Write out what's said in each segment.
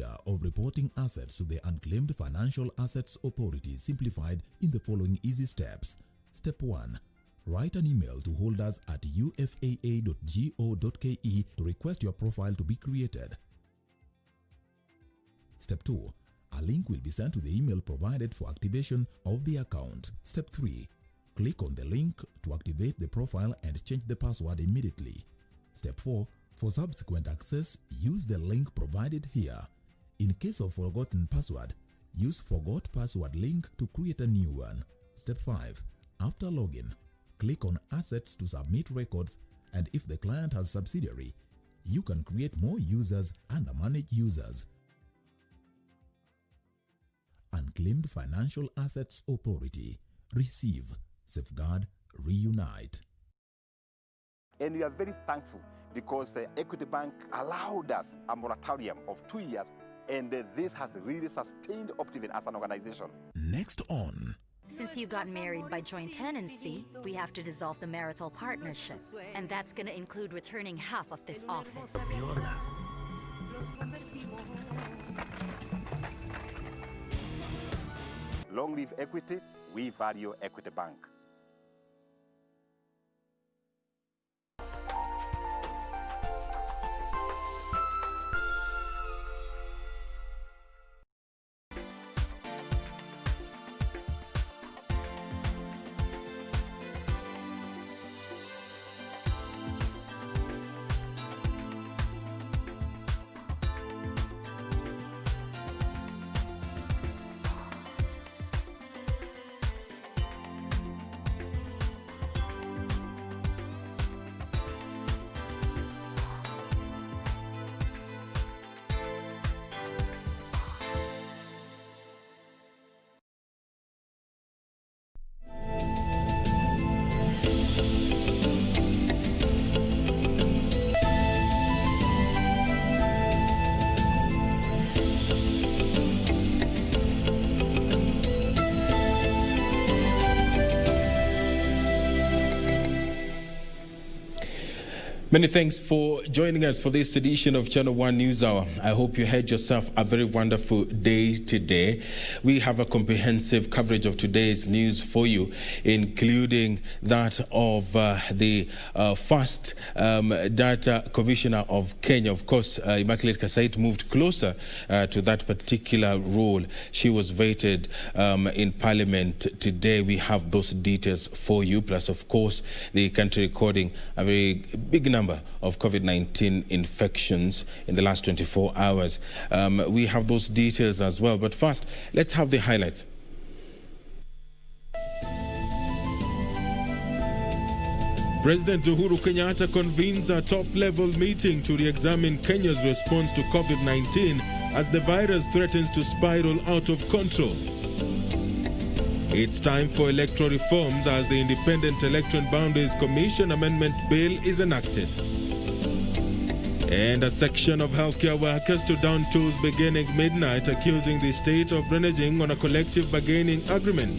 procedure of reporting assets to the Unclaimed Financial Assets Authority simplified in the following easy steps. Step 1. Write an email to holders at ufaa.go.ke to request your profile to be created. Step 2. A link will be sent to the email provided for activation of the account. Step 3. Click on the link to activate the profile and change the password immediately. Step 4. For subsequent access, use the link provided here. In case of forgotten password, use Forgot Password link to create a new one. Step 5. After login, click on Assets to submit records, and if the client has subsidiary, you can create more users and manage users. Unclaimed Financial Assets Authority. Receive, safeguard, reunite. And we are very thankful because Equity Bank allowed us a moratorium of 2 years, and this has really sustained Optiven as an organization. Next on. Since you got married by joint tenancy, we have to dissolve the marital partnership. And that's going to include returning half of this office. Long live Equity, we value Equity Bank. Many thanks for joining us for this edition of Channel 1 News Hour. I hope you had yourself a very wonderful day today. We have a comprehensive coverage of today's news for you, including that of the first Data Commissioner of Kenya. Of course, Immaculate Kasait moved closer to that particular role. She was voted in Parliament today. We have those details for you, plus, of course, the country recording a very big number of COVID-19 infections in the last 24 hours. We have those details as well. But first, let's have the highlights. President Uhuru Kenyatta convenes a top-level meeting to re-examine Kenya's response to COVID-19 as the virus threatens to spiral out of control. It's time for electoral reforms as the Independent Election Boundaries Commission Amendment Bill is enacted. And a section of healthcare workers to down tools beginning midnight, accusing the state of reneging on a collective bargaining agreement.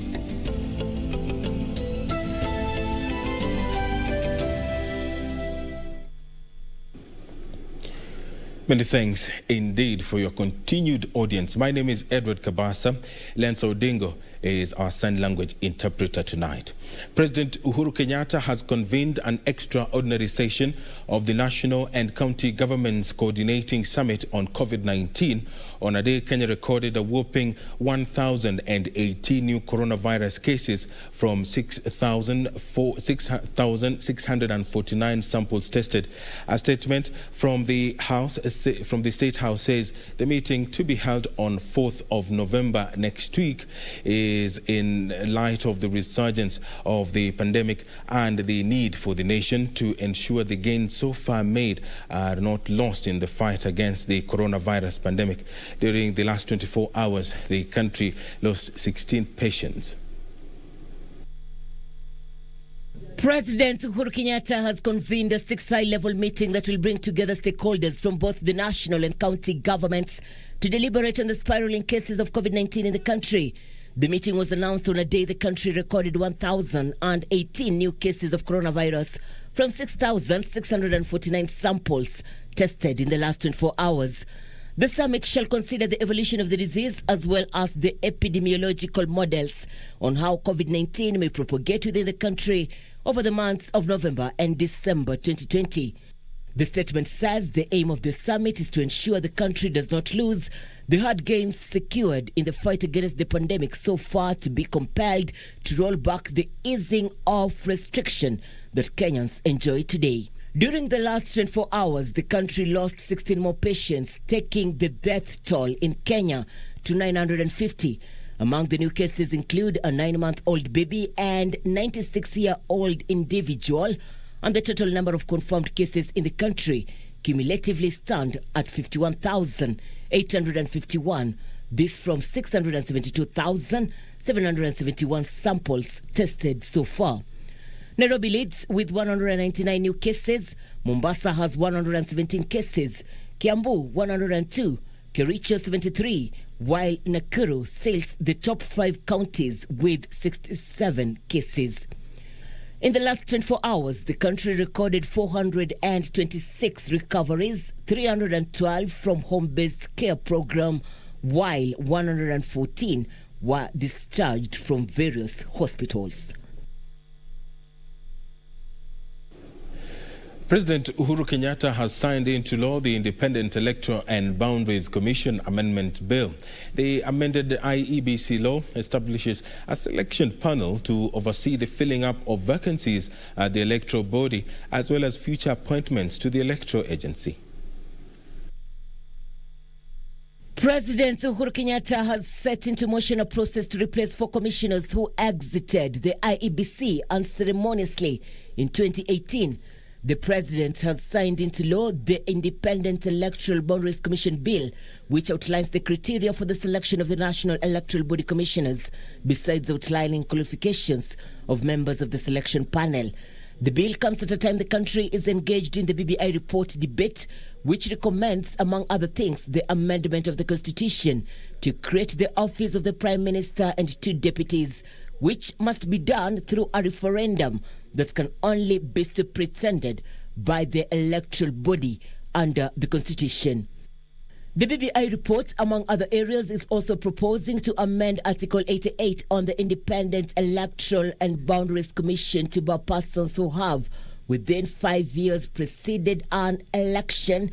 Many thanks indeed for your continued audience. My name is Edward Kabasa. Lenzo Odingo is our sign language interpreter tonight. President Uhuru Kenyatta has convened an extraordinary session of the National and County Governments Coordinating Summit on COVID-19 on a day Kenya recorded a whopping 1,018 new coronavirus cases from 6,649 samples tested. A statement from the State House says the meeting to be held on 4th of November next week is in light of the resurgence of the pandemic and the need for the nation to ensure the gains so far made are not lost in the fight against the coronavirus pandemic. During the last 24 hours, the country lost 16 patients. President Uhuru Kenyatta has convened a 6th high-level meeting that will bring together stakeholders from both the national and county governments to deliberate on the spiraling cases of COVID-19 in the country. The meeting was announced on a day the country recorded 1,018 new cases of coronavirus from 6,649 samples tested in the last 24 hours. The summit shall consider the evolution of the disease as well as the epidemiological models on how COVID-19 may propagate within the country over the months of November and December 2020. The statement says the aim of the summit is to ensure the country does not lose the hard gains secured in the fight against the pandemic so far to be compelled to roll back the easing of restriction that Kenyans enjoy today. During the last 24 hours, the country lost 16 more patients, taking the death toll in Kenya to 950. Among the new cases include a 9-month-old baby and 96-year-old individual, and the total number of confirmed cases in the country cumulatively stand at 51,851. This from 672,771 samples tested so far. Nairobi leads with 199 new cases. Mombasa has 117 cases. Kiambu 102. Kericho 73. While Nakuru sails the top 5 counties with 67 cases. In the last 24 hours, the country recorded 426 recoveries, 312 from home-based care program, while 114 were discharged from various hospitals. President Uhuru Kenyatta has signed into law the Independent Electoral and Boundaries Commission Amendment Bill. The amended IEBC law establishes a selection panel to oversee the filling up of vacancies at the electoral body, as well as future appointments to the electoral agency. President Uhuru Kenyatta has set into motion a process to replace 4 commissioners who exited the IEBC unceremoniously in 2018. The President has signed into law the Independent Electoral Boundaries Commission Bill, which outlines the criteria for the selection of the National Electoral Body Commissioners, besides outlining qualifications of members of the selection panel. The bill comes at a time the country is engaged in the BBI report debate, which recommends, among other things, the amendment of the Constitution to create the office of the Prime Minister and 2 deputies, which must be done through a referendum that can only be superintended by the electoral body under the Constitution. The BBI report, among other areas, is also proposing to amend Article 88 on the Independent Electoral and Boundaries Commission to bar persons who have, within 5 years preceded an election,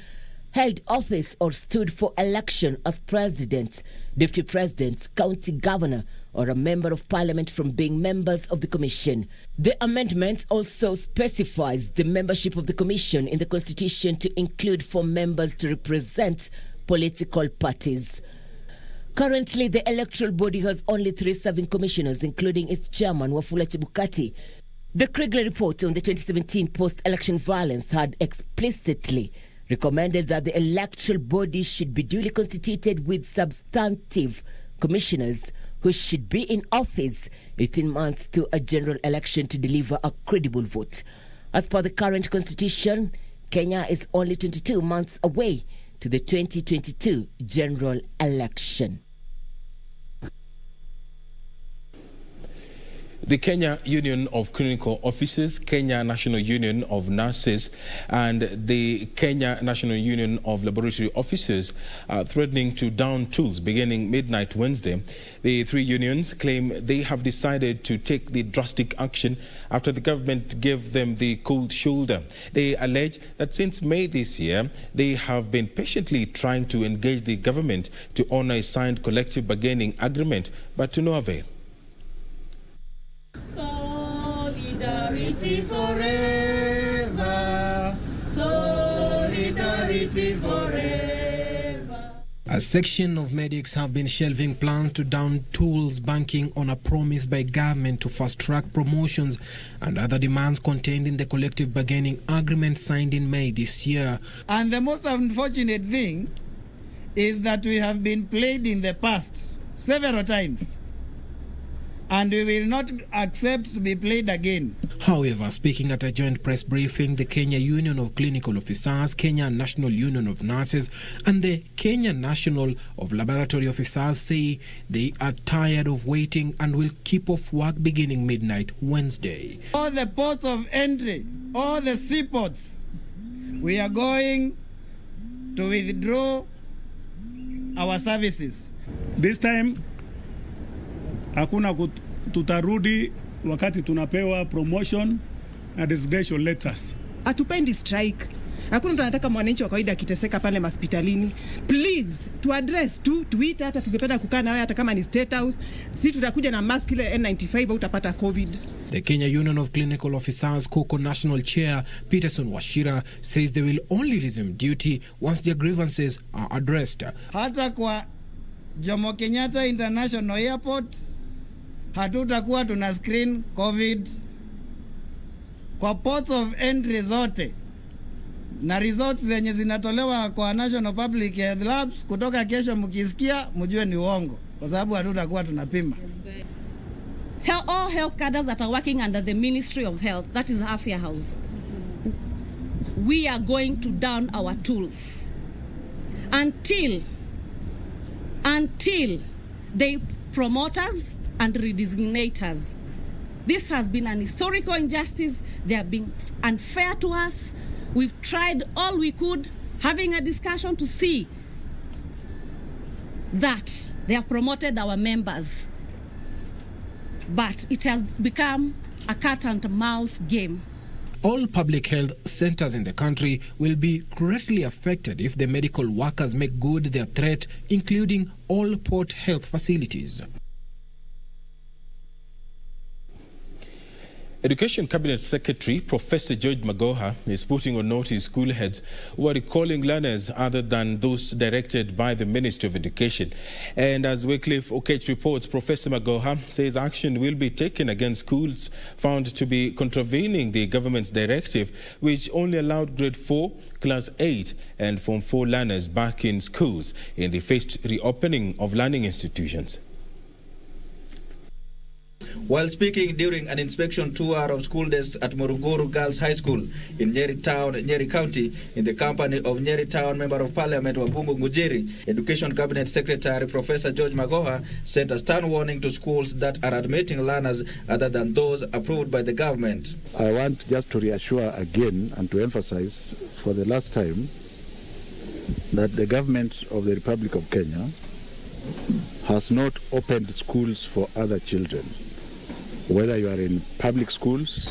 held office or stood for election as president, deputy president, county governor, or a member of parliament from being members of the commission. The amendment also specifies the membership of the commission in the constitution to include 4 members to represent political parties. Currently, the electoral body has only 3 serving commissioners, including its chairman, Wafula Chebukati. The Kriegler report on the 2017 post-election violence had explicitly recommended that the electoral body should be duly constituted with substantive commissioners who should be in office 18 months to a general election to deliver a credible vote. As per the current constitution, Kenya is only 22 months away to the 2022 general election. The Kenya Union of Clinical Officers, Kenya National Union of Nurses, and the Kenya National Union of Laboratory Officers are threatening to down tools beginning midnight Wednesday. The 3 unions claim they have decided to take the drastic action after the government gave them the cold shoulder. They allege that since May this year, they have been patiently trying to engage the government to honor a signed collective bargaining agreement, but to no avail. Solidarity forever. Solidarity forever. A section of medics have been shelving plans to down tools, banking on a promise by government to fast-track promotions and other demands contained in the collective bargaining agreement signed in May this year. And the most unfortunate thing is that we have been played in the past several times, and we will not accept to be played again. However, speaking at a joint press briefing, the Kenya Union of Clinical Officers, Kenya National Union of Nurses, and the Kenya National of Laboratory Officers say they are tired of waiting and will keep off work beginning midnight Wednesday. All the ports of entry, all the seaports, we are going to withdraw our services. This time hakuna tutarudi wakati tunapewa promotion na resignation letters. Hatupendi strike. Hakuna tunataka mwananchi wa kawaida akiteseka pale hospitalini. Please, to address tuite hata tungependa kukaa na wewe hata kama ni State House. Sisi tutakuja na mask ile N95 au utapata COVID. The Kenya Union of Clinical Officers COCO National Chair Peterson Washira says they will only resume duty once their grievances are addressed. Hata kwa Jomo Kenyatta International Airport hatutakuwa tuna screen COVID. Kwa ports of entry zote na results zenye zinatolewa kwa National Public Health Labs, kutoka kesho mkisikia mjue ni uongo, kwa sababu hatutakuwa tunapima. All health cadres that are working under the Ministry of Health, that is Afya House, we are going to down our tools until they promote us and redesignate us. This has been an historical injustice. They have been unfair to us. We've tried all we could, having a discussion to see that they have promoted our members. But it has become a cat and mouse game. All public health centers in the country will be greatly affected if the medical workers make good their threat, including all port health facilities. Education Cabinet Secretary Professor George Magoha is putting on notice school heads who are recalling learners other than those directed by the Ministry of Education. And as Wycliffe Okech reports, Professor Magoha says action will be taken against schools found to be contravening the government's directive, which only allowed grade 4, class 8 and Form 4 learners back in schools in the phased reopening of learning institutions. While speaking during an inspection tour of school desks at Morogoro Girls High School in Nyeri Town, Nyeri County, in the company of Nyeri Town Member of Parliament Wabungu Ngujiri, Education Cabinet Secretary Professor George Magoha sent a stern warning to schools that are admitting learners other than those approved by the government. I want just to reassure again and to emphasize for the last time that the government of the Republic of Kenya has not opened schools for other children. Whether you are in public schools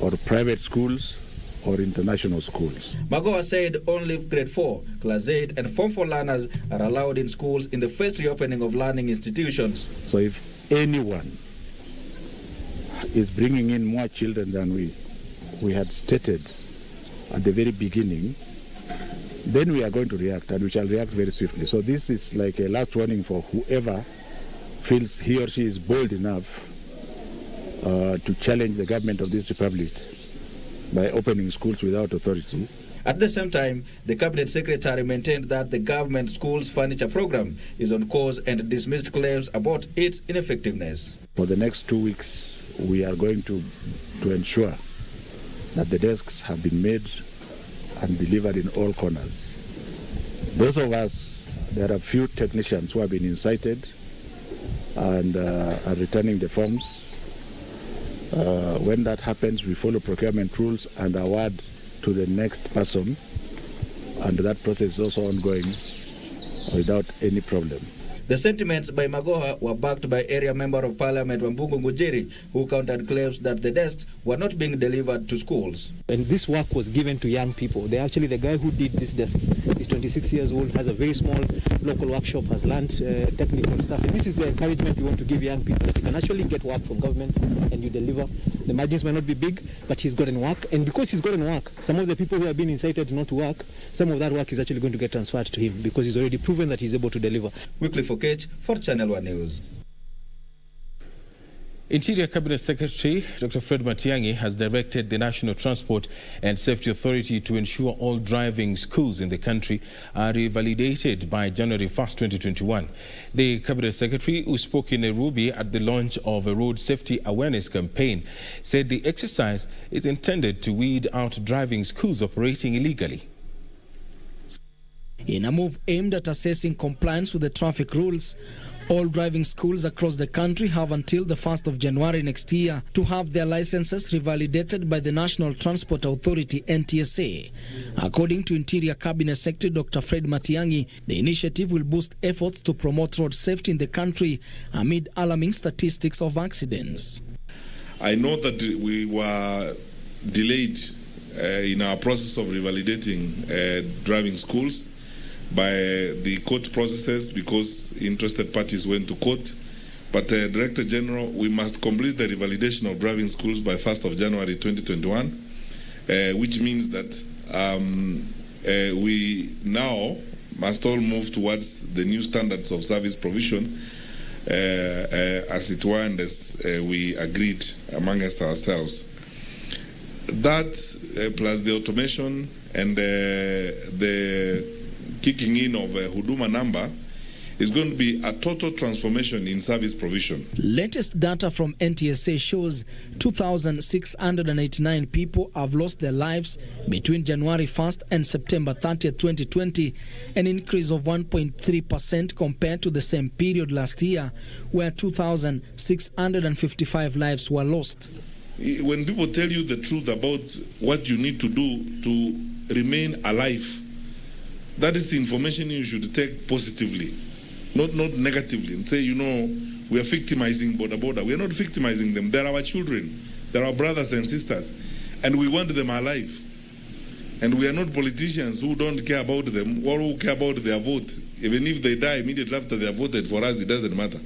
or private schools or international schools. Magoha said only grade 4, class 8 and Form 4 learners are allowed in schools in the first reopening of learning institutions. So if anyone is bringing in more children than we had stated at the very beginning, then we are going to react, and we shall react very swiftly. So this is like a last warning for whoever feels he or she is bold enough to challenge the government of this republic by opening schools without authority. At the same time, the Cabinet Secretary maintained that the government schools furniture program is on course and dismissed claims about its ineffectiveness. For the next 2 weeks, we are going to ensure that the desks have been made and delivered in all corners. Those of us, there are few technicians who have been incited and are returning the forms. When that happens, we follow procurement rules and award to the next person, and that process is also ongoing without any problem. The sentiments by Magoha were backed by area Member of Parliament Wabungu Ngujiri, who countered claims that the desks were not being delivered to schools. And this work was given to young people. The guy who did these desks is 26 years old, has a very small local workshop, has learned technical stuff. And this is the encouragement we want to give young people. You can actually get work from government and you deliver. The margins might not be big, but he's gotten work. And because he's gotten work, some of the people who have been incited not to work, some of that work is actually going to get transferred to him because he's already proven that he's able to deliver. Wycliffe Okech for Channel 1 News. Interior Cabinet Secretary Dr. Fred Matiang'i has directed the National Transport and Safety Authority to ensure all driving schools in the country are revalidated by January 1st, 2021. The Cabinet Secretary, who spoke in Nairobi at the launch of a road safety awareness campaign, said the exercise is intended to weed out driving schools operating illegally. In a move aimed at assessing compliance with the traffic rules, All driving schools across the country have until the 1st of January next year to have their licenses revalidated by the National Transport Authority, NTSA. According to Interior Cabinet Secretary Dr. Fred Matiang'i, the initiative will boost efforts to promote road safety in the country amid alarming statistics of accidents. I know that we were delayed in our process of revalidating driving schools by the court processes because interested parties went to court. But Director General, we must complete the revalidation of driving schools by 1st of January 2021, which means that we now must all move towards the new standards of service provision as it were, and as we agreed amongst ourselves. That plus the automation and the kicking in of a Huduma number is going to be a total transformation in service provision. Latest data from NTSA shows 2,689 people have lost their lives between January 1st and September 30th, 2020, an increase of 1.3% compared to the same period last year, where 2,655 lives were lost. When people tell you the truth about what you need to do to remain alive, that is the information you should take positively, not negatively, and say, you know, we are victimizing border. We are not victimizing them. They're our children. They're our brothers and sisters, and we want them alive. And we are not politicians who don't care about them or who care about their vote. Even if they die immediately after they have voted for us, it doesn't matter.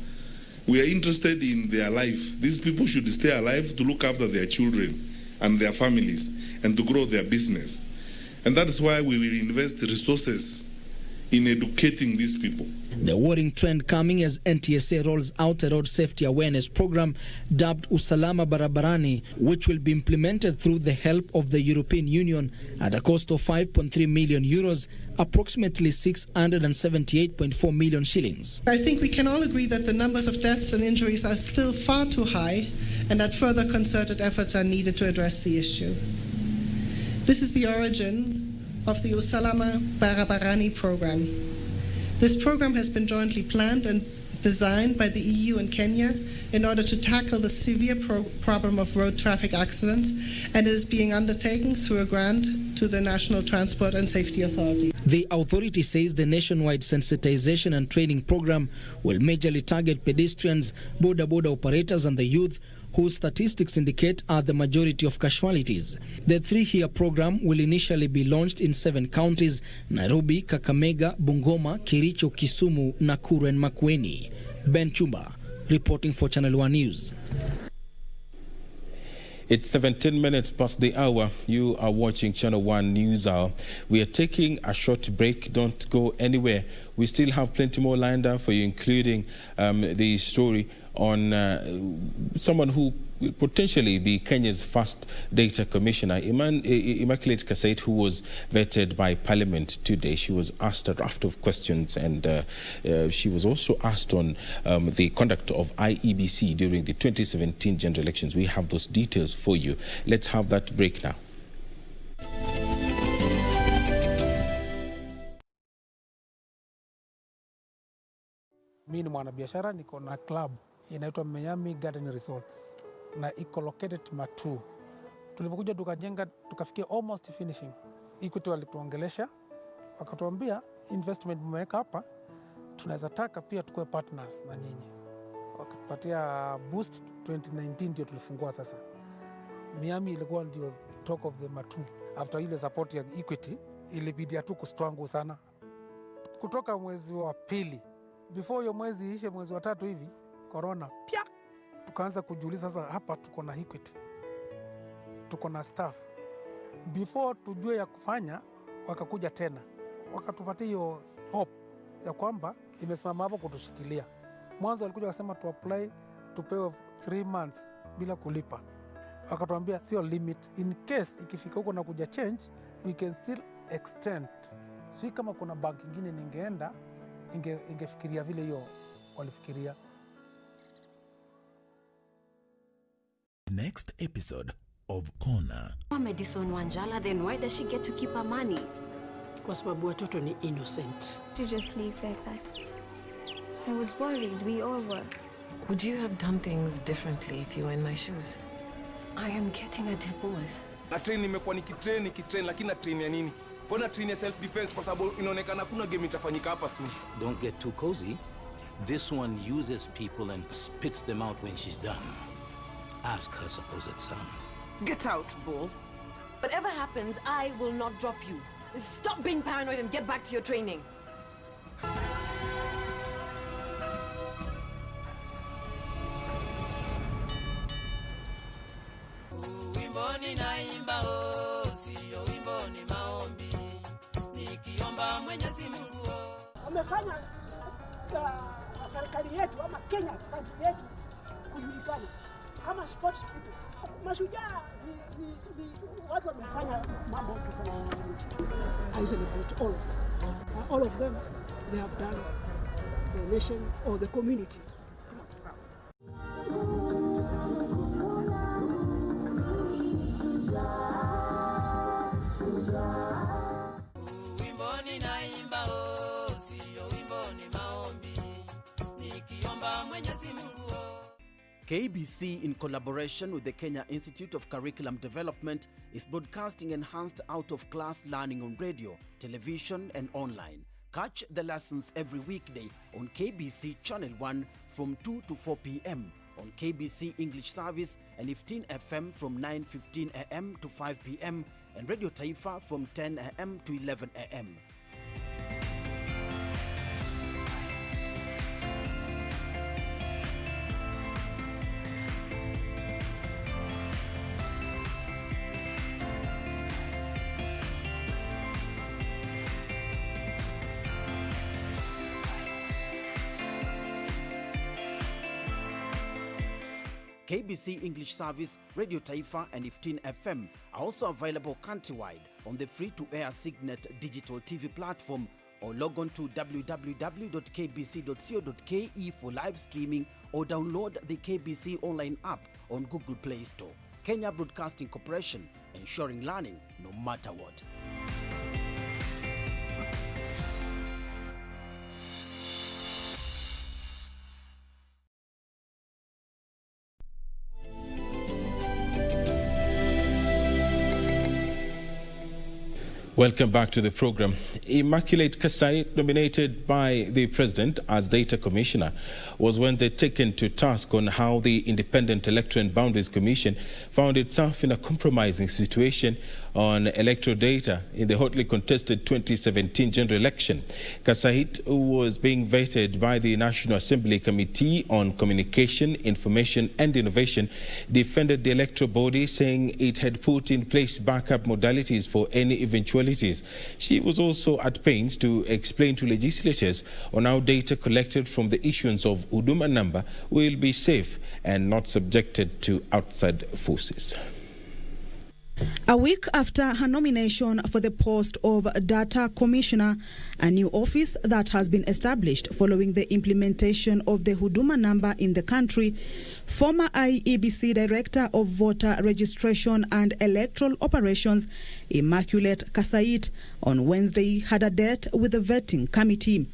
We are interested in their life. These people should stay alive to look after their children and their families and to grow their business. And that's why we will invest resources in educating these people. The worrying trend coming as NTSA rolls out a road safety awareness program dubbed Usalama Barabarani, which will be implemented through the help of the European Union at a cost of 5.3 million euros, approximately 678.4 million shillings. I think we can all agree that the numbers of deaths and injuries are still far too high and that further concerted efforts are needed to address the issue. This is the origin of the Usalama Barabarani program. This program has been jointly planned and designed by the EU and Kenya in order to tackle the severe problem of road traffic accidents, and it is being undertaken through a grant to the National Transport and Safety Authority. The authority says the nationwide sensitization and training program will majorly target pedestrians, border operators and the youth, whose statistics indicate are the majority of casualties. The 3-year program will initially be launched in 7 counties: Nairobi, Kakamega, Bungoma, Kericho, Kisumu, Nakuru and Makueni. Ben Chumba, reporting for Channel 1 News. It's 17 minutes past the hour. You are watching Channel 1 News Hour. We are taking a short break. Don't go anywhere. We still have plenty more lined up for you, including the story on someone who will potentially be Kenya's first data commissioner, Immaculate Kasait, who was vetted by Parliament today. She was asked a raft of questions, and she was also asked on the conduct of IEBC during the 2017 general elections. We have those details for you. Let's have that break now. Mimi ni mwanabiashara, niko na club inaitwa Miami Garden Resorts na iko located Matu. Tulipokuja tukajenga tukafikia almost finishing. Equity walituongelesha wakatuambia investment mmeweka hapa, tunaweza taka pia tukue partners na nyinyi. Wakatupatia boost. 2019 ndio tulifungua sasa. Miami ilikuwa ndio talk of the Matu. After ile support ya Equity ilibidi tu kustrangu sana. Kutoka mwezi wa pili, before yo mwezi ishe, mwezi wa 3 hivi, corona pia tukaanza kujiuliza sasa, hapa tuko na Equity, tuko na staff. Before tujue ya kufanya, wakakuja tena wakatupatia hiyo hope ya kwamba imesimama hapo kutushikilia. Mwanzo walikuja wakasema tu apply tupewe 3 months bila kulipa. Wakatuambia sio limit, in case ikifika huko na kuja change we can still extend. Si kama kuna bank nyingine ningeenda ingefikiria vile hiyo walifikiria. Next episode of Corner. Madison Wanjala, then why does she get to keep her money? Kwa sababu watoto ni innocent. You just leave like that. I was worried. We all were. Would you have done things differently if you were in my shoes? I am getting a divorce. Na train nimekuwa nikitrain lakini na train ya nini? Mbona train ya self defense kwa sababu inaonekana kuna game itafanyika hapa soon. Don't get too cozy. This one uses people and spits them out when she's done. Ask her supposed son. Get out, bull. Whatever happens, I will not drop you. Stop being paranoid and get back to your training. Wimboni naimba sio wimboni maombi. Nikiomba Mwenyezi Mungu. Wamefanya serikali yetu ama Kenya country yetu kujulikana kama sports people. Mashujaa ni watu wamefanya mambo tofauti. I celebrate all of them. All of them, they have done the nation or the community. Wimboni naimba sio wimboni maombi. Nikiomba Mwenyezi Mungu. KBC, in collaboration with the Kenya Institute of Curriculum Development, is broadcasting enhanced out-of-class learning on radio, television and online. Catch the lessons every weekday on KBC Channel 1 from 2 to 4 p.m, on KBC English Service and 15 FM from 9:15 a.m. to 5 p.m, and Radio Taifa from 10 a.m. to 11 a.m. KBC English Service, Radio Taifa and 15 FM are also available countrywide on the free-to-air Signet digital TV platform, or log on to www.kbc.co.ke for live streaming, or download the KBC Online app on Google Play Store. Kenya Broadcasting Corporation, ensuring learning no matter what. Welcome back to the program. Immaculate Kasai, nominated by the President as Data Commissioner, was Wednesday taken to task on how the Independent Electoral and Boundaries Commission found itself in a compromising situation on electoral data in the hotly contested 2017 general election. Kasait, who was being vetted by the National Assembly Committee on Communication, Information and Innovation, defended the electoral body, saying it had put in place backup modalities for any eventualities. She was also at pains to explain to legislators on how data collected from the issuance of Huduma number will be safe and not subjected to outside forces. A week after her nomination for the post of Data Commissioner, a new office that has been established following the implementation of the Huduma number in the country, former IEBC Director of Voter Registration and Electoral Operations, Immaculate Kasait, on Wednesday had a date with the vetting committee.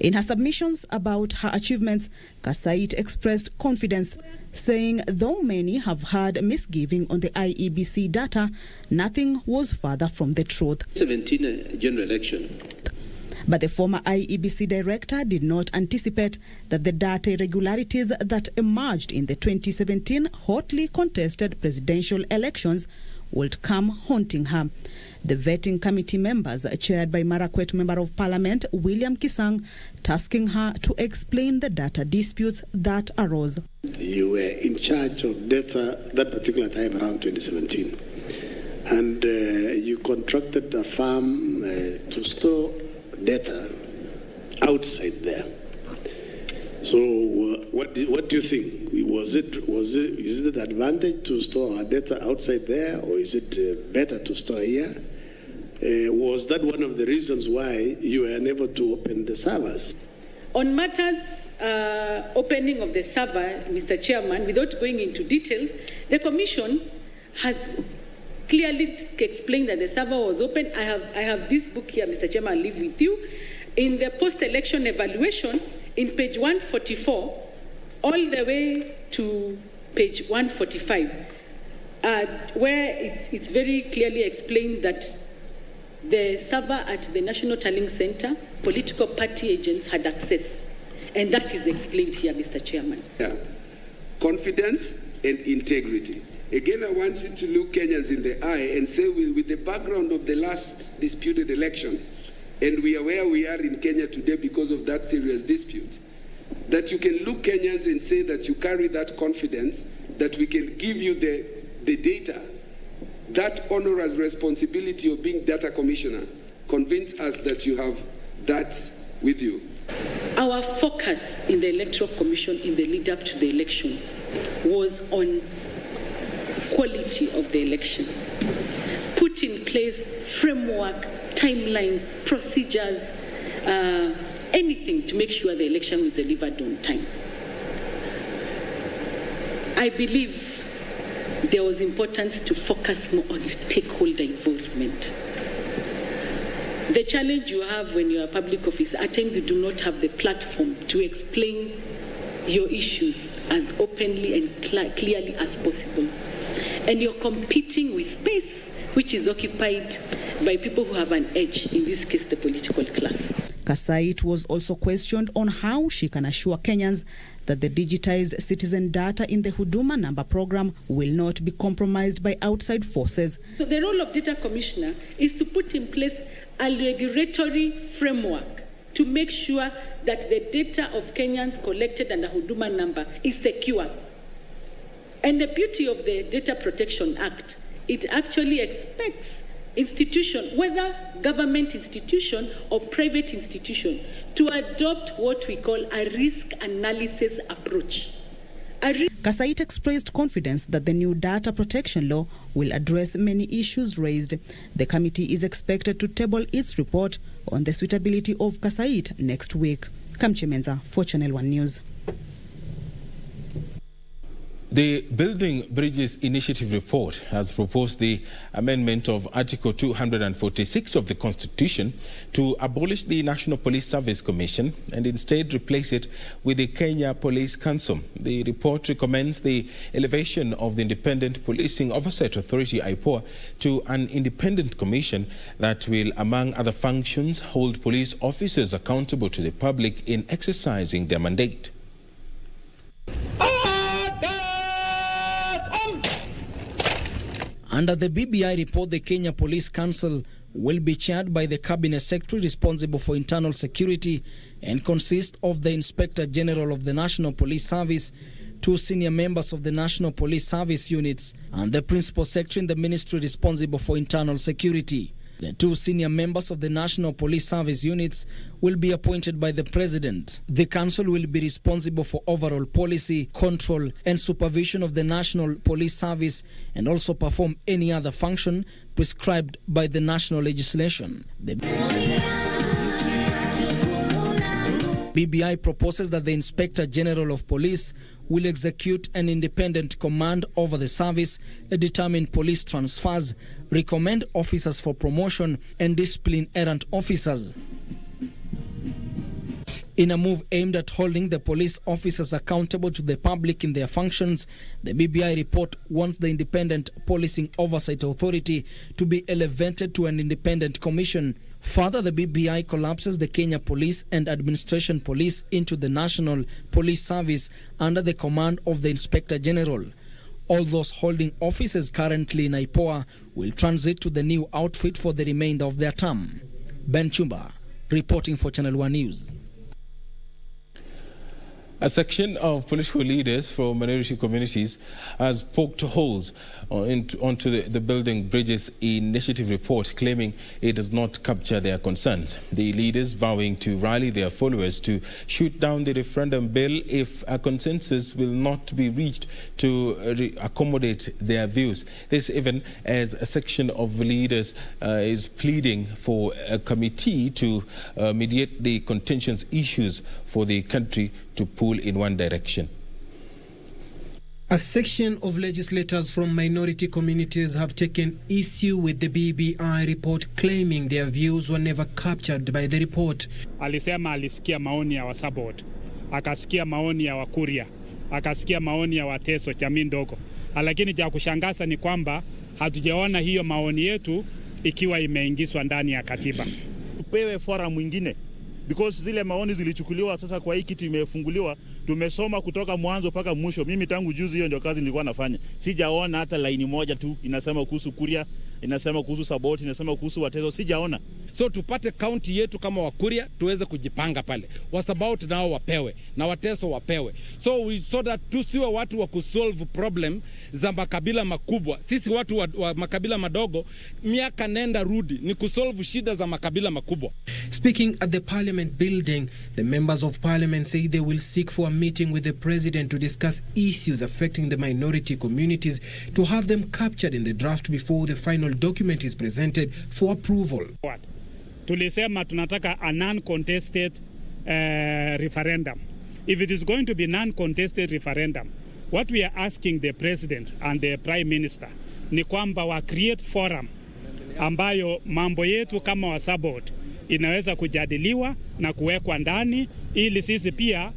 In her submissions about her achievements, Kasait expressed confidence, saying though many have had misgiving on the IEBC data, nothing was further from the truth. 17 general election. But the former IEBC director did not anticipate that the data irregularities that emerged in the 2017 hotly contested presidential elections would come haunting her. The vetting committee members, chaired by Marakwet Member of Parliament William Kisang, tasking her to explain the data disputes that arose. You were in charge of data that particular time around 2017, and you contracted a firm to store data outside there. So what do you think? Is it an advantage to store our data outside there, or is it better to store here? Was that one of the reasons why you were unable to open the servers? On matters opening of the server, Mr. Chairman, without going into details, the Commission has clearly explained that the server was open. I have this book here, Mr. Chairman, I'll leave with you. In the post-election evaluation, in page 144 all the way to page 145, where it's very clearly explained that the server at the National Tallying Center, political party agents had access. And that is explained here, Mr. Chairman. Yeah. Confidence and integrity. Again, I want you to look Kenyans in the eye and say, with the background of the last disputed election, and we are where we are in Kenya today because of that serious dispute, that you can look Kenyans and say that you carry that confidence, that we can give you the data, that onerous responsibility of being data commissioner. Convince us that you have that with you. Our focus in the Electoral Commission in the lead up to the election was on quality of the election. Put in place framework, timelines, procedures, anything to make sure the election was delivered on time. I believe there was importance to focus more on stakeholder involvement. The challenge you have when you're a public officer, at times you do not have the platform to explain your issues as openly and clearly as possible. And you're competing with space which is occupied by people who have an edge, in this case the political class. Kasait was also questioned on how she can assure Kenyans that the digitized citizen data in the Huduma number program will not be compromised by outside forces. So the role of data commissioner is to put in place a regulatory framework to make sure that the data of Kenyans collected under Huduma number is secure. And the beauty of the Data Protection Act, it actually expects institution, whether government institution or private institution, to adopt what we call a risk analysis approach. Kasait expressed confidence that the new data protection law will address many issues raised. The committee is expected to table its report on the suitability of Kasait next week. Kamche Menza for Channel 1 News. The Building Bridges Initiative report has proposed the amendment of Article 246 of the Constitution to abolish the National Police Service Commission and instead replace it with the Kenya Police Council. The report recommends the elevation of the Independent Policing Oversight Authority, IPOA, to an independent commission that will, among other functions, hold police officers accountable to the public in exercising their mandate. Under the BBI report, the Kenya Police Council will be chaired by the Cabinet Secretary responsible for internal security and consist of the Inspector General of the National Police Service, 2 senior members of the National Police Service units, and the Principal Secretary in the Ministry responsible for internal security. The 2 senior members of the National Police Service units will be appointed by the President. The Council will be responsible for overall policy, control, and supervision of the National Police Service and also perform any other function prescribed by the national legislation. The BBI proposes that the Inspector General of Police will execute an independent command over the service, determine police transfers, recommend officers for promotion, and discipline errant officers. In a move aimed at holding the police officers accountable to the public in their functions, the BBI report wants the Independent Policing Oversight Authority to be elevated to an independent commission. Further, the BBI collapses the Kenya Police and Administration Police into the National Police Service under the command of the Inspector General. All those holding offices currently in IPOA will transit to the new outfit for the remainder of their term. Ben Chumba, reporting for Channel 1 News. A section of political leaders from minority communities has poked holes onto the Building Bridges Initiative report, claiming it does not capture their concerns. The leaders vowing to rally their followers to shoot down the referendum bill if a consensus will not be reached to accommodate their views. This even as a section of leaders is pleading for a committee to mediate the contentious issues for the country to pull in one direction. A section of legislators from minority communities have taken issue with the BBI report, claiming their views were never captured by the report. Alisema alisikia maoni ya wasabot akasikia maoni ya Wakuria, akasikia maoni ya Wateso jamii ndogo. Lakini cha kushangaza ni kwamba hatujaona hiyo maoni yetu ikiwa imeingizwa ndani ya katiba. Tupewe forum mwingine because zile maoni zilichukuliwa, sasa kwa hii kitu imefunguliwa, tumesoma kutoka mwanzo mpaka mwisho. Mimi tangu juzi hiyo ndio kazi nilikuwa nafanya. Sijaona hata laini moja tu inasema kuhusu Kuria, inasema kuhusu Saboti, inasema kuhusu Wateso, sijaona. So tupate county yetu kama Wakuria tuweze kujipanga pale. Wasabauti nao wapewe na Wateso wapewe. So that tusiwe watu wa kusolve problem za makabila makubwa. Sisi watu wa makabila madogo miaka nenda rudi ni kusolve shida za makabila makubwa. Speaking at the Parliament building, the members of Parliament say they will seek for a meeting with the President to discuss issues affecting the minority communities to have them captured in the draft before the final document is presented for approval. Tulisema tunataka a non-contested referendum. If it is going to be non-contested referendum, what we are asking the President and the Prime Minister ni kwamba wa create forum ambayo mambo yetu kama Wasabot inaweza kujadiliwa na kuwekwa ndani ili sisi pia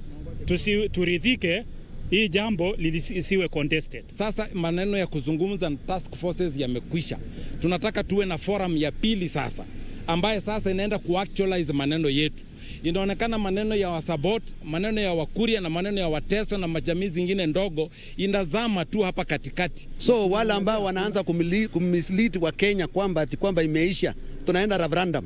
turidhike hii jambo lisiwe contested. Sasa maneno ya kuzungumza na task forces yamekwisha. Tunataka tuwe na forum ya pili sasa ambaye sasa inaenda kuactualize maneno yetu. Inaonekana maneno ya Wasabot, maneno ya Wakuria na maneno ya Wateso na majamii zingine ndogo inazama tu hapa katikati. So wale ambao wanaanza kumislead wa Kenya kwamba imeisha, tunaenda referendum.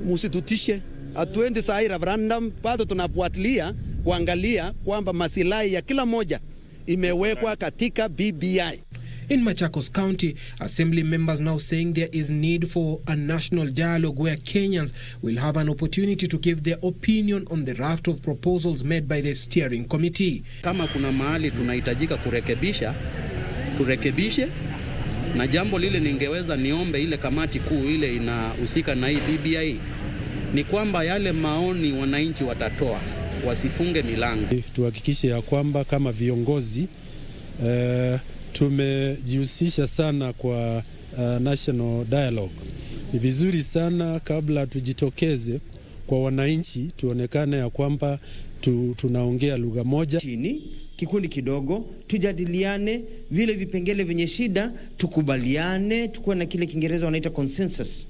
Musitutishe, atuende saa hii referendum, bado tunafuatilia kuangalia kwamba masilahi ya kila moja imewekwa katika BBI. In Machakos County, Assembly members now saying there is need for a national dialogue where Kenyans will have an opportunity to give their opinion on the raft of proposals made by the steering committee. Kama kuna mahali tunahitajika kurekebisha, turekebishe. Na jambo lile ningeweza niombe ile kamati kuu ile inahusika na hii BBI ni kwamba yale maoni wananchi watatoa wasifunge milango. Tuhakikishe ya kwamba kama viongozi tumejihusisha sana kwa national dialogue. Ni vizuri sana kabla tujitokeze kwa wananchi tuonekane ya kwamba tunaongea lugha moja. Kikundi kidogo tujadiliane vile vipengele vyenye shida, tukubaliane, tukuwe na kile Kiingereza wanaita consensus,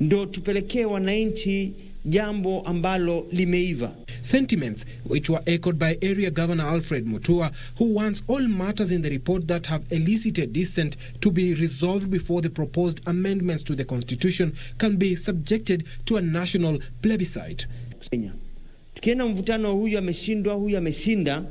ndo tupelekee wananchi jambo ambalo limeiva. Sentiments which were echoed by Area Governor Alfred Mutua, who wants all matters in the report that have elicited dissent to be resolved before the proposed amendments to the Constitution can be subjected to a national plebiscite. Tukienda mvutano huyu ameshindwa, huyu ameshinda,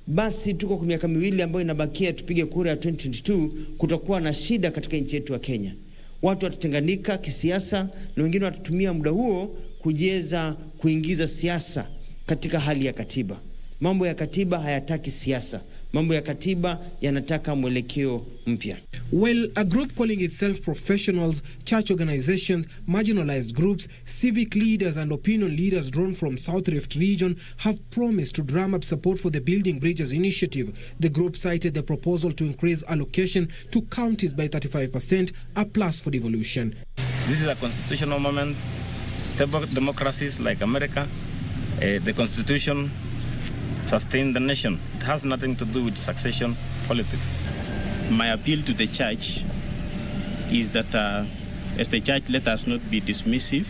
basi tuko kwa miaka miwili ambayo inabakia tupige kura ya 2022, kutakuwa na shida katika nchi yetu ya Kenya. Watu watatenganika kisiasa na wengine watatumia muda huo kujiweza kuingiza siasa katika hali ya katiba. Mambo ya katiba hayataki siasa. Mambo ya katiba yanataka mwelekeo mpya. Well, a group calling itself professionals, church organizations, marginalized groups, civic leaders and opinion leaders drawn from South Rift region have promised to drum up support for the Building Bridges initiative. The group cited the proposal to increase allocation to counties by 35%, a plus for devolution. This is a constitutional moment. Stable democracies like America, the Constitution sustain the nation. It has nothing to do with succession politics. My appeal to the church is that as the church, let us not be dismissive.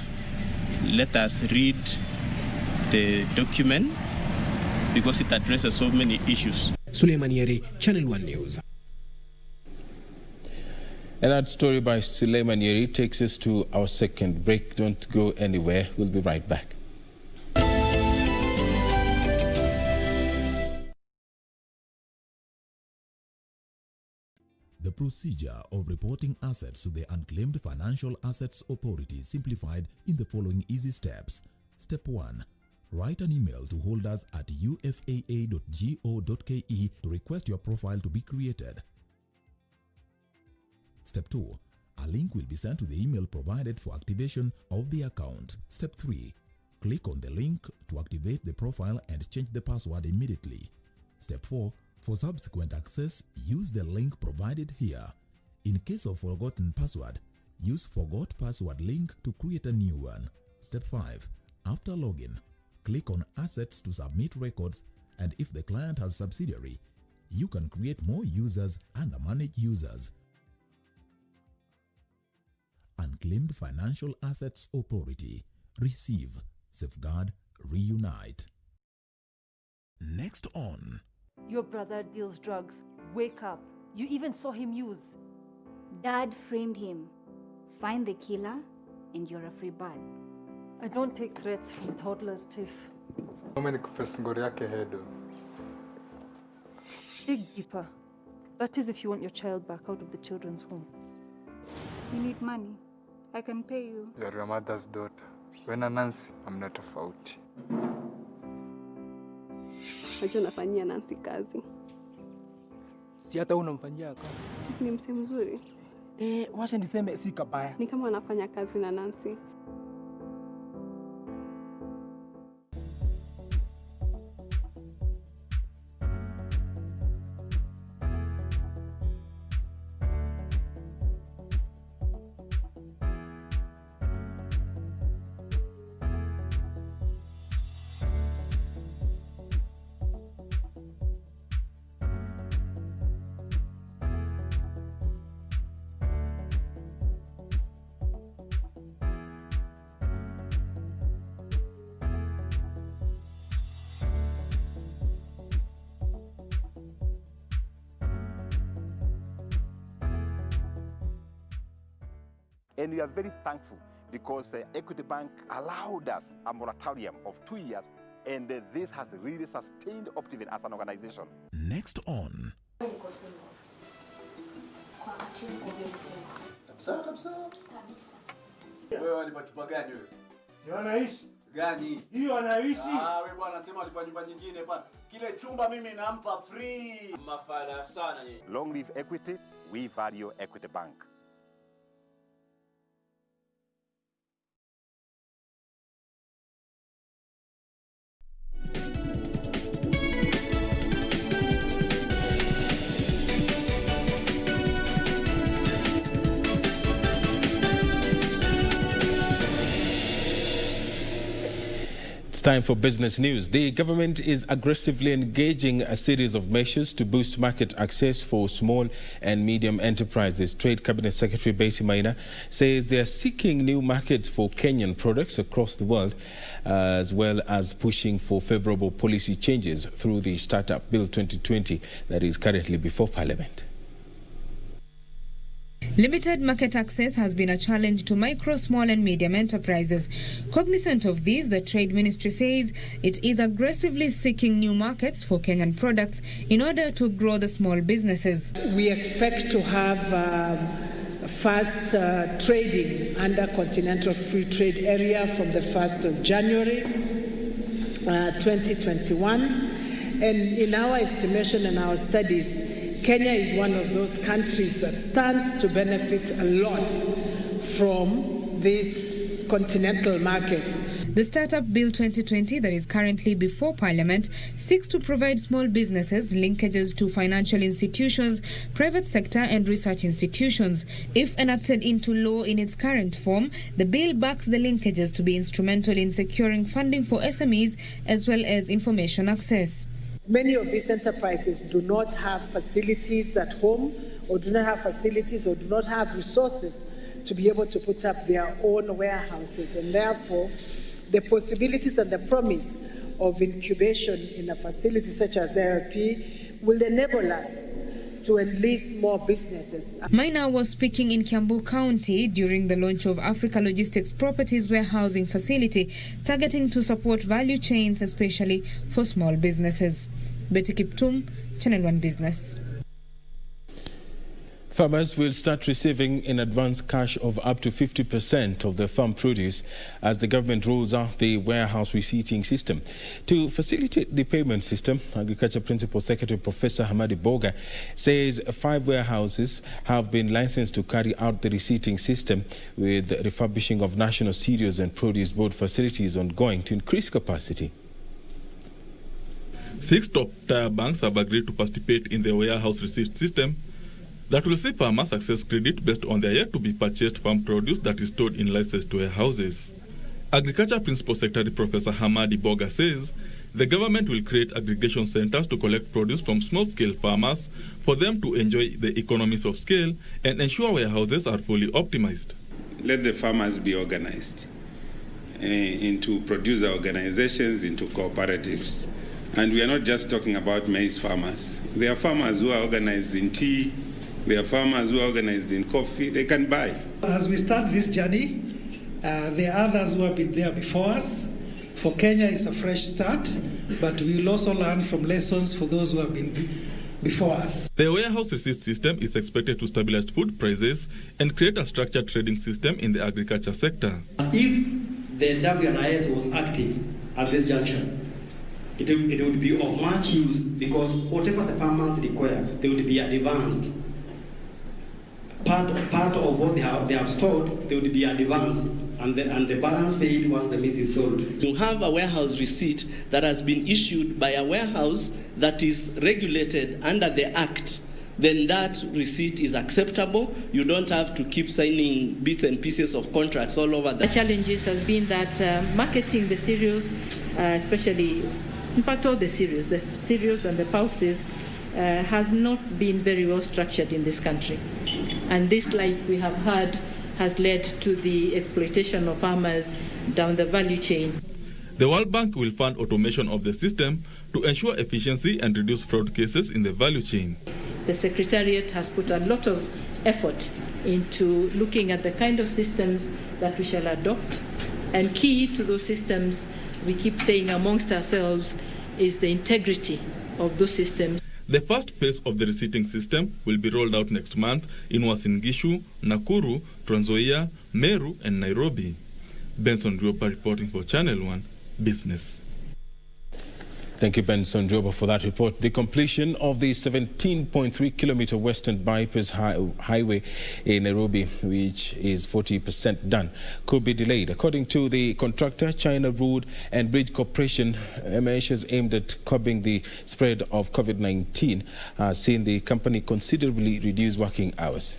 Let us read the document because it addresses so many issues. Suleiman Yeri, Channel 1 News. And that story by Suleiman Yeri takes us to our second break. Don't go anywhere. We'll be right back. The procedure of reporting assets to the Unclaimed Financial Assets Authority is simplified in the following easy steps. Step 1. Write an email to holders at ufaa.go.ke to request your profile to be created. Step 2. A link will be sent to the email provided for activation of the account. Step 3. Click on the link to activate the profile and change the password immediately. Step 4. For subsequent access, use the link provided here. In case of forgotten password, use Forgot Password link to create a new one. Step 5. After login, click on Assets to submit records, and if the client has subsidiary, you can create more users and manage users. Unclaimed Financial Assets Authority. Receive, safeguard, reunite. Next on. Your brother deals drugs. Wake up. You even saw him use. Dad framed him. Find the killer and you're a free bird. I don't take threats from toddlers, Tiff. Dig deeper. That is if you want your child back out of the children's home. You need money. I can pay you. You're your mother's daughter. When I'm Nancy, I'm not tofauti. Najua nafanyia Nancy kazi. Si hata unamfanyia kazi. Ni mse mzuri. Wacha niseme si kabaya. Ni kama anafanya kazi na Nancy. And we are very thankful because Equity Bank allowed us a moratorium of 2 years, and this has really sustained Optiven as an organization. Next on. Wewe alipachupa gani wewe? Si wanaishi? Gani? Hiyo anaishi. Wewe bwana anasema alipa nyumba nyingine pana. Kile chumba mimi nampa free. Mafala sana nyinyi. Long live Equity, we value Equity Bank. Time for business news. The government is aggressively engaging a series of measures to boost market access for small and medium enterprises. Trade Cabinet Secretary Betty Maina says they are seeking new markets for Kenyan products across the world, as well as pushing for favorable policy changes through the Startup Bill 2020 that is currently before Parliament. Limited market access has been a challenge to micro, small and medium enterprises. Cognizant of this, the Trade Ministry says it is aggressively seeking new markets for Kenyan products in order to grow the small businesses. We expect to have fast trading under Continental Free Trade Area from the 1st of January 2021. And in our estimation and our studies, Kenya is one of those countries that stands to benefit a lot from this continental market. The Startup Bill 2020 that is currently before Parliament seeks to provide small businesses linkages to financial institutions, private sector and research institutions. If enacted into law in its current form, the bill backs the linkages to be instrumental in securing funding for SMEs as well as information access. Many of these enterprises do not have facilities at home, or do not have facilities, or do not have resources to be able to put up their own warehouses. And therefore, the possibilities and the promise of incubation in a facility such as ARP will enable us to enlist more businesses. Maina was speaking in Kiambu County during the launch of Africa Logistics Properties Warehousing Facility, targeting to support value chains, especially for small businesses. Betty Kiptum, Channel 1 Business. Farmers will start receiving in advance cash of up to 50% of their farm produce as the government rolls out the warehouse receipting system. To facilitate the payment system, Agriculture Principal Secretary Professor Hamadi Boga says 5 warehouses have been licensed to carry out the receipting system, with refurbishing of national cereals and produce board facilities ongoing to increase capacity. 6 top-tier banks have agreed to participate in the warehouse receipt system that will see farmers access credit based on their yet-to-be-purchased farm produce that is stored in licensed warehouses. Agriculture Principal Secretary Professor Hamadi Boga says the government will create aggregation centers to collect produce from small-scale farmers for them to enjoy the economies of scale and ensure warehouses are fully optimized. Let the farmers be organized into producer organizations, into cooperatives. And we are not just talking about maize farmers. There are farmers who are organized in tea, there are farmers who are organized in coffee, they can buy. As we start this journey, there are others who have been there before us. For Kenya, it's a fresh start, but we will also learn from lessons for those who have been before us. The warehouse receipt system is expected to stabilize food prices and create a structured trading system in the agriculture sector. If the WNIS was active at this junction, it would be of much use, because whatever the farmers require, they would be advanced. Part of what they have stored, they would be advanced, and the balance paid once the maize is sold. You have a warehouse receipt that has been issued by a warehouse that is regulated under the Act, then that receipt is acceptable. You don't have to keep signing bits and pieces of contracts all over. The challenges has been that marketing the cereals, especially, in fact, all the cereals and the pulses, has not been very well structured in this country. And this, like we have heard, has led to the exploitation of farmers down the value chain. The World Bank will fund automation of the system to ensure efficiency and reduce fraud cases in the value chain. The Secretariat has put a lot of effort into looking at the kind of systems that we shall adopt. And key to those systems, we keep saying amongst ourselves, is the integrity of those systems. The first phase of the receipting system will be rolled out next month in Uasin Gishu, Nakuru, Trans Nzoia, Meru, and Nairobi. Benson Rioba reporting for Channel 1 Business. Thank you, Benson Rioba, for that report. The completion of the 17.3-kilometer Western Bypass Highway in Nairobi, which is 40% done, could be delayed. According to the contractor, China Road and Bridge Corporation, measures aimed at curbing the spread of COVID-19 have seen the company considerably reduce working hours.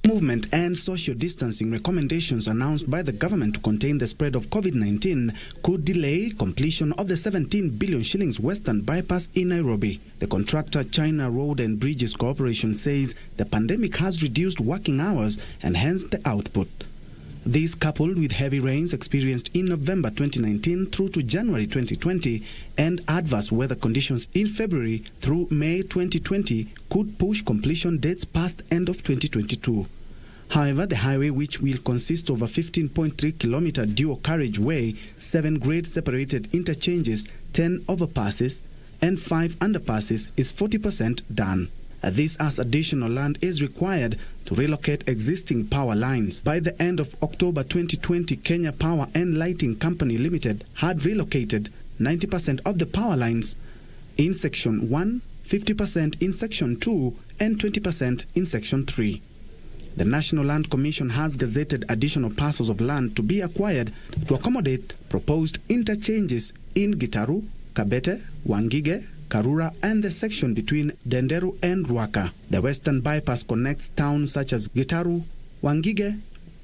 Movement and social distancing recommendations announced by the government to contain the spread of COVID-19 could delay completion of the 17 billion shillings Western Bypass in Nairobi. The contractor China Road and Bridges Corporation says the pandemic has reduced working hours and hence the output. This, coupled with heavy rains experienced in November 2019 through to January 2020 and adverse weather conditions in February through May 2020, could push completion dates past end of 2022. However, the highway, which will consist of a 15.3-kilometer dual carriageway, 7 grade-separated interchanges, 10 overpasses, and 5 underpasses, is 40% done. This as additional land is required to relocate existing power lines. By the end of October 2020, Kenya Power and Lighting Company Limited had relocated 90% of the power lines in Section 1, 50% in Section 2, and 20% in Section 3. The National Land Commission has gazetted additional parcels of land to be acquired to accommodate proposed interchanges in Gitaru, Kabete, Wangige, Karura, and the section between Denderu and Ruaka. The Western Bypass connects towns such as Gitaru, Wangige,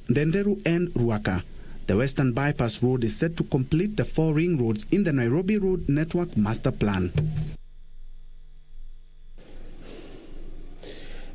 Denderu, and Ruaka. The Western Bypass Road is set to complete the 4 ring roads in the Nairobi Road Network Master Plan.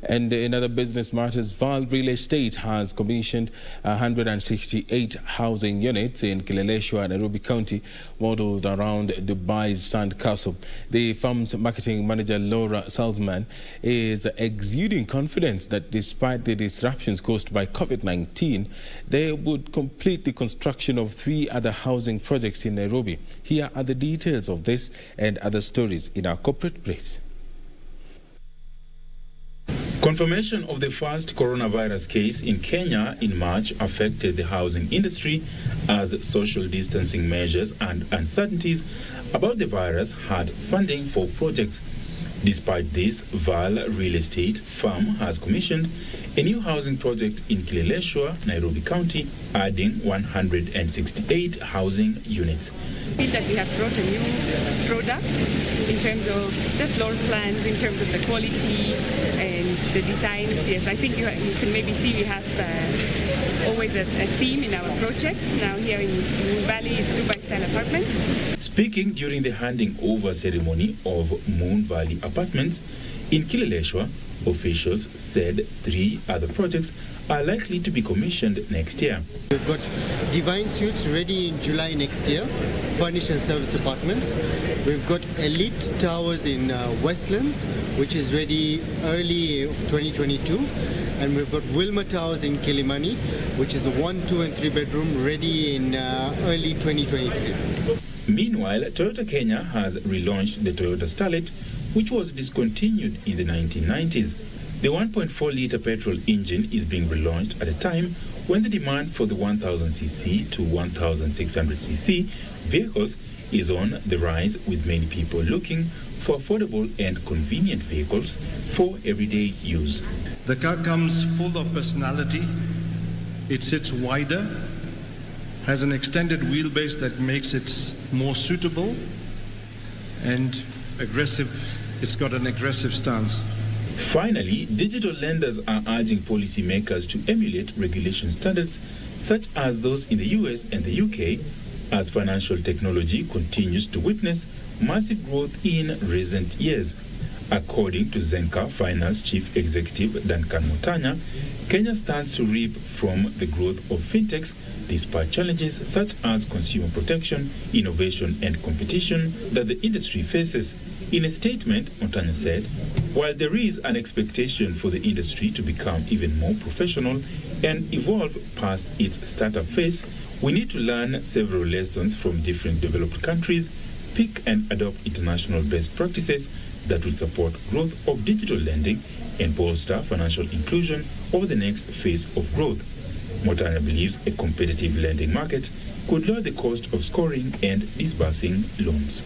And in other business matters, Val Real Estate has commissioned 168 housing units in Kileleshwa, Nairobi County, modeled around Dubai's Sand Castle. The firm's marketing manager, Laura Salzman, is exuding confidence that despite the disruptions caused by COVID-19, they would complete the construction of 3 other housing projects in Nairobi. Here are the details of this and other stories in our corporate briefs. Confirmation of the first coronavirus case in Kenya in March affected the housing industry as social distancing measures and uncertainties about the virus had funding for projects. Despite this, Val Real Estate firm has commissioned a new housing project in Kileleshwa, Nairobi County, adding 168 housing units. I feel that we have brought a new product in terms of the floor plans, in terms of the quality and the designs. Yes, I think you can maybe see we have always a theme in our projects. Now here in Moon Valley, it's Dubai-style apartments. Speaking during the handing over ceremony of Moon Valley Apartments in Kileleshwa, officials said 3 other projects are likely to be commissioned next year. We've got Divine Suites ready in July next year, furnished and service apartments. We've got Elite Towers in Westlands, which is ready early of 2022. And we've got Wilma Towers in Kilimani, which is a 1, 2 and 3 bedroom ready in early 2023. Meanwhile, Toyota Kenya has relaunched the Toyota Starlet, which was discontinued in the 1990s. The 1.4-litre petrol engine is being relaunched at a time when the demand for the 1000cc to 1600cc vehicles is on the rise, with many people looking for affordable and convenient vehicles for everyday use. The car comes full of personality. It sits wider, has an extended wheelbase that makes it more suitable, and aggressive. It's got an aggressive stance. Finally, digital lenders are urging policymakers to emulate regulation standards such as those in the US and the UK, as financial technology continues to witness massive growth in recent years. According to Zenka Finance Chief Executive Duncan Mutanya, Kenya stands to reap from the growth of fintechs despite challenges such as consumer protection, innovation and competition that the industry faces. In a statement, Mutanya said, while there is an expectation for the industry to become even more professional and evolve past its startup phase, we need to learn several lessons from different developed countries, pick and adopt international best practices that will support growth of digital lending and bolster financial inclusion over the next phase of growth. Mutanya believes a competitive lending market could lower the cost of scoring and disbursing loans.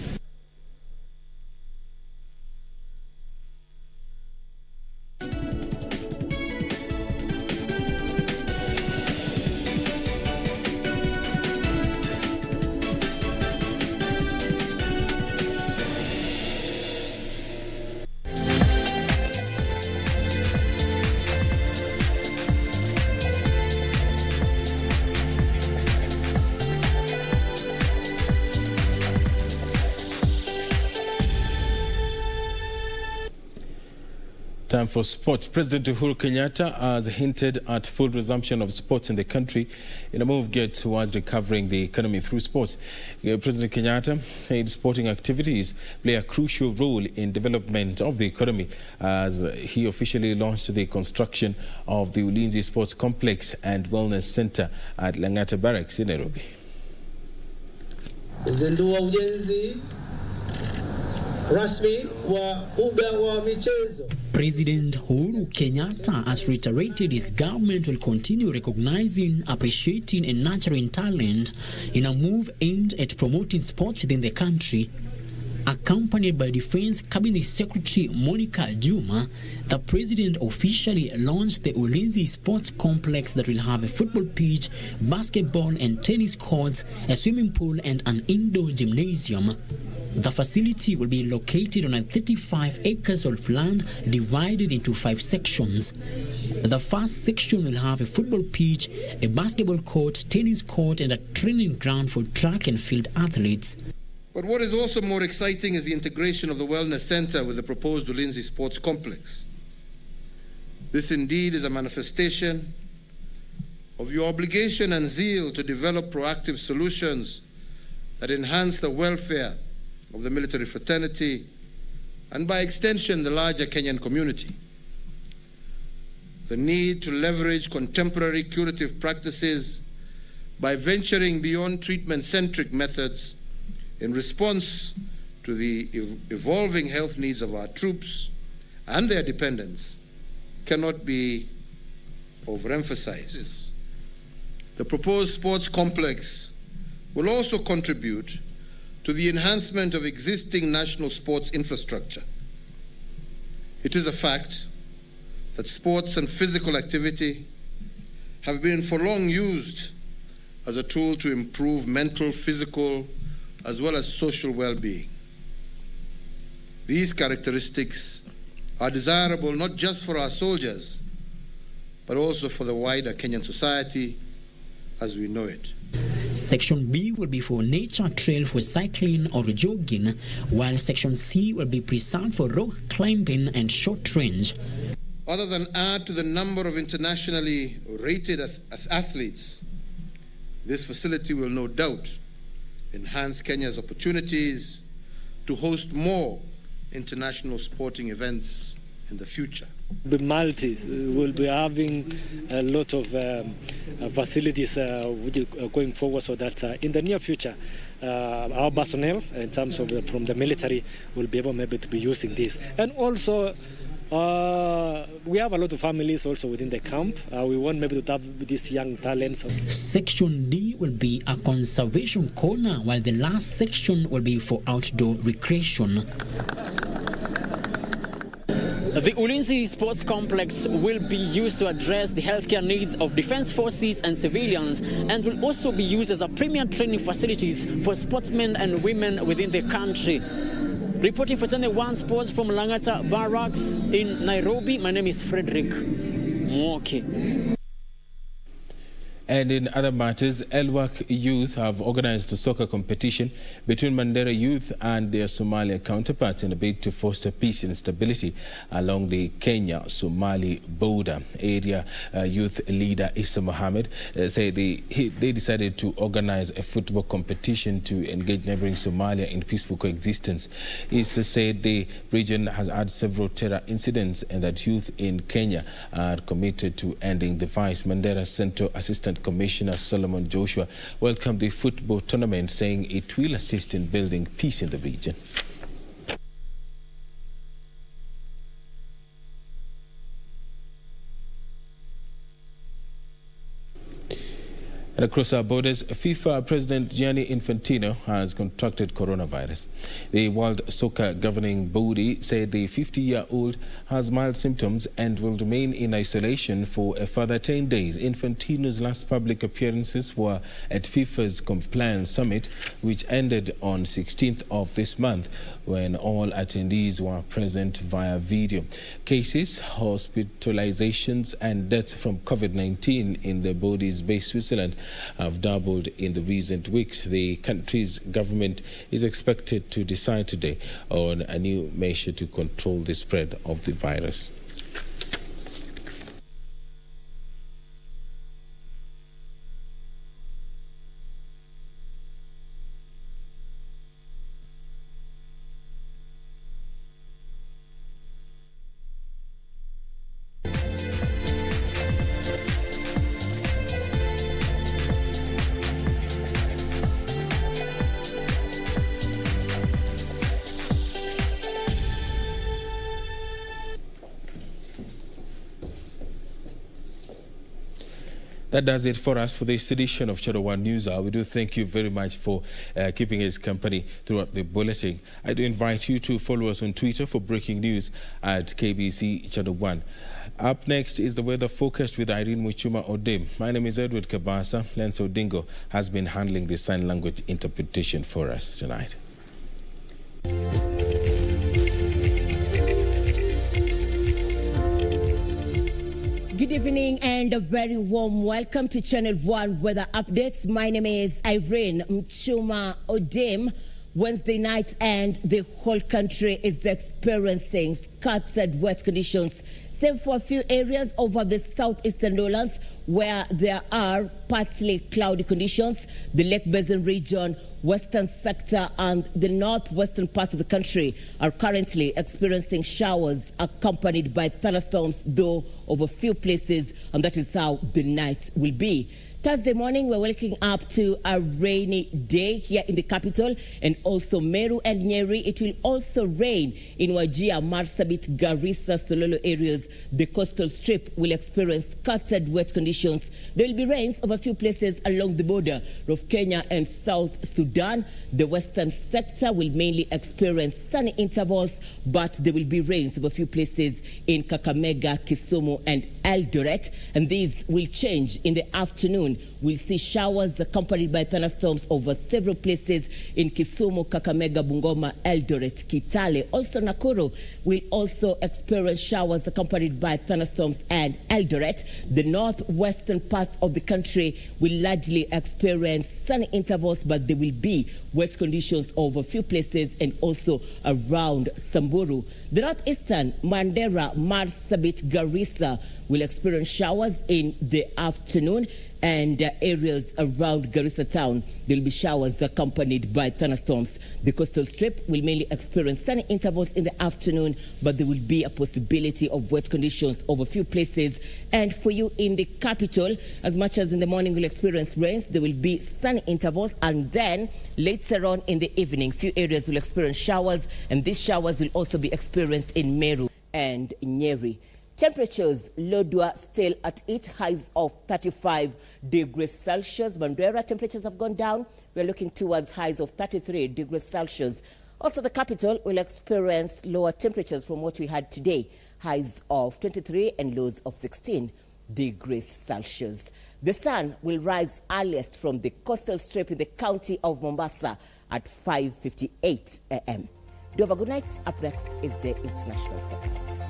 Time for sports. President Uhuru Kenyatta has hinted at full resumption of sports in the country in a move geared towards recovering the economy through sports. President Kenyatta said sporting activities play a crucial role in development of the economy as he officially launched the construction of the Ulinzi Sports Complex and Wellness Center at Lang'ata Barracks in Nairobi. Uzindua ujenzi rasmi wa uga wa michezo. President Uhuru Kenyatta has reiterated his government will continue recognizing, appreciating and nurturing talent in a move aimed at promoting sports within the country. Accompanied by Defense Cabinet Secretary Monica Juma, the president officially launched the Ulinzi Sports Complex that will have a football pitch, basketball and tennis courts, a swimming pool and an indoor gymnasium. The facility will be located on 35 acres of land divided into 5 sections. The first section will have a football pitch, a basketball court, tennis court, and a training ground for track and field athletes. But what is also more exciting is the integration of the Wellness Center with the proposed Ulinzi Sports Complex. This indeed is a manifestation of your obligation and zeal to develop proactive solutions that enhance the welfare of the military fraternity, and by extension, the larger Kenyan community. The need to leverage contemporary curative practices by venturing beyond treatment-centric methods in response to the evolving health needs of our troops and their dependents cannot be overemphasized. The proposed sports complex will also contribute to the enhancement of existing national sports infrastructure. It is a fact that sports and physical activity have been for long used as a tool to improve mental, physical, as well as social well-being. These characteristics are desirable not just for our soldiers, but also for the wider Kenyan society as we know it. Section B will be for nature trail for cycling or jogging, while Section C will be preserved for rock climbing and short range. Other than add to the number of internationally rated athletes, this facility will no doubt enhance Kenya's opportunities to host more international sporting events in the future. The Maltese will be having a lot of facilities going forward, so that in the near future, our personnel, in terms of from the military, will be able maybe to be using this. And also, we have a lot of families also within the camp. We want maybe to have these young talents. Section D will be a conservation corner, while the last section will be for outdoor recreation. The Ulinzi Sports Complex will be used to address the healthcare needs of defense forces and civilians, and will also be used as a premier training facilities for sportsmen and women within the country. Reporting for Channel 1 Sports from Langata Barracks in Nairobi, my name is Frederick Mwoki. And in other matters, Elwak youth have organized a soccer competition between Mandera youth and their Somalia counterparts in a bid to foster peace and stability along the Kenya-Somali border. Area youth leader Issa Mohammed said they decided to organize a football competition to engage neighboring Somalia in peaceful coexistence. Issa said the region has had several terror incidents and that youth in Kenya are committed to ending the vice. Mandera Central Assistant Commissioner Solomon Joshua welcomed the football tournament, saying it will assist in building peace in the region. And across our borders, FIFA President Gianni Infantino has contracted coronavirus. The World Soccer Governing Body said the 50-year-old has mild symptoms and will remain in isolation for a further 10 days. Infantino's last public appearances were at FIFA's Compliance Summit, which ended on 16th of this month, when all attendees were present via video. Cases, hospitalizations and deaths from COVID-19 in the body's base Switzerland have doubled in the recent weeks. The country's government is expected to decide today on a new measure to control the spread of the virus. That does it for us for this edition of Channel 1 News Hour. We do thank you very much for keeping us company throughout the bulletin. I do invite you to follow us on Twitter for breaking news at KBC Channel 1. Up next is the weather forecast with Irene Muchuma Odem. My name is Edward Kabasa. Lance Odingo has been handling the sign language interpretation for us tonight. Good evening and a very warm welcome to Channel 1 Weather Updates. My name is Irene Mchuma Odem. Wednesday night and the whole country is experiencing scarce and wet conditions. Same for a few areas over the southeastern lowlands where there are partly cloudy conditions. The Lake Basin region, western sector and the northwestern parts of the country are currently experiencing showers accompanied by thunderstorms, though over a few places, and that is how the night will be. Thursday morning, we're waking up to a rainy day here in the capital and also Meru and Nyeri. It will also rain in Wajir, Marsabit, Garissa, Sololo areas. The coastal strip will experience scattered wet conditions. There will be rains over a few places along the border of Kenya and South Sudan. The western sector will mainly experience sunny intervals, but there will be rains over a few places in Kakamega, Kisumu, and Eldoret. And these will change in the afternoon. We'll see showers accompanied by thunderstorms over several places in Kisumu, Kakamega, Bungoma, Eldoret, Kitale. Also Nakuru will also experience showers accompanied by thunderstorms and Eldoret. The northwestern parts of the country will largely experience sunny intervals, but there will be wet conditions over a few places and also around Samburu. The northeastern, Mandera, Marsabit, Garissa will experience showers in the afternoon, and areas around Garissa town, there will be showers accompanied by thunderstorms. The coastal strip will mainly experience sunny intervals in the afternoon, but there will be a possibility of wet conditions over a few places. And for you in the capital, as much as in the morning we'll experience rains, there will be sunny intervals, and then later on in the evening, few areas will experience showers, and these showers will also be experienced in Meru and Nyeri. Temperatures, Lodwar still at 8 highs of 35 degrees Celsius. Mandera temperatures have gone down. We're looking towards highs of 33 degrees Celsius. Also, the capital will experience lower temperatures from what we had today. Highs of 23 and lows of 16 degrees Celsius. The sun will rise earliest from the coastal strip in the county of Mombasa at 5:58 a.m. Do have a good night. Up next is the international forecast.